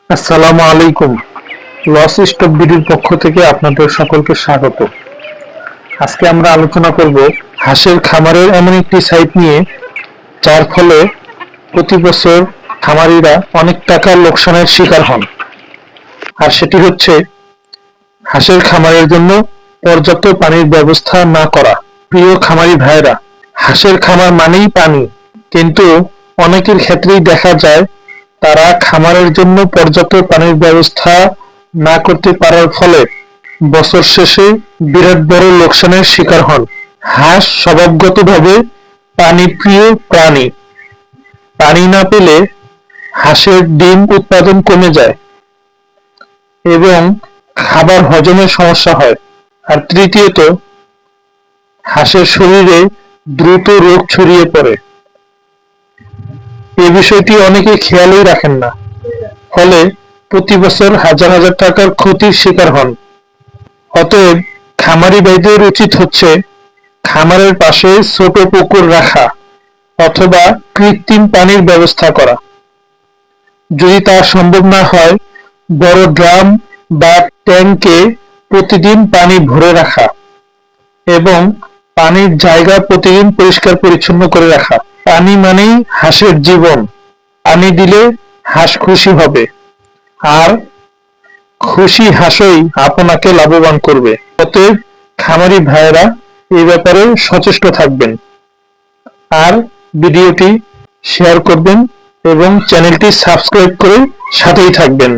আসসালামু আলাইকুম। Loss stop বিডির পক্ষ থেকে আপনাদের সকলকে স্বাগত। আজকে আমরা আলোচনা করব হাঁসের খামারের এমন একটি সাইট নিয়ে, যার ফলে প্রতি বছর খামারিরা অনেক টাকা লোকসানের শিকার হন। আর সেটি হচ্ছে হাঁসের খামারের জন্য পর্যাপ্ত পানির ব্যবস্থা না করা। প্রিয় খামারি ভাইরা, হাঁসের খামার মানেই পানি, কিন্তু অনেকের ক্ষেত্রেই দেখা যায় তারা খামারের জন্য পর্যাপ্ত পানির ব্যবস্থা না করতে পারার ফলে বছর শেষে বিরাট বড় লোকসানের শিকার হন। হাঁস স্বভাবগতভাবে পানিপ্রিয় প্রাণী। পানি না পেলে হাঁসের ডিম উৎপাদন কমে যায় এবং খাবার হজমের সমস্যা হয়। আর তৃতীয়ত, হাঁসের শরীরে দ্রুত রোগ ছড়িয়ে পড়ে। এই বিষয়টি অনেকে খেয়ালই রাখেন না, ফলে প্রতি বছর হাজার হাজার টাকার ক্ষতির শিকার হন। অতএব খামারি ভাইদের উচিত হচ্ছে খামারের পাশে ছোট পুকুর রাখা অথবা কৃত্রিম পানির ব্যবস্থা করা। যদি তা সম্ভব না হয়, বড় ড্রাম বা ট্যাঙ্কে প্রতিদিন পানি ভরে রাখা এবং পানির জায়গা প্রতিদিন পরিষ্কার পরিচ্ছন্ন করে রাখা। পানি মানেই হাঁসের জীবন। পানি দিলে হাঁস খুশি হবে, আর খুশি হাঁসই আপনাকে লাভবান করবে। অতএব খামারি ভাইয়েরা এই ব্যাপারে সচেষ্ট থাকবেন, আর ভিডিওটি শেয়ার করবেন এবং চ্যানেলটি সাবস্ক্রাইব করে সাথেই থাকবেন।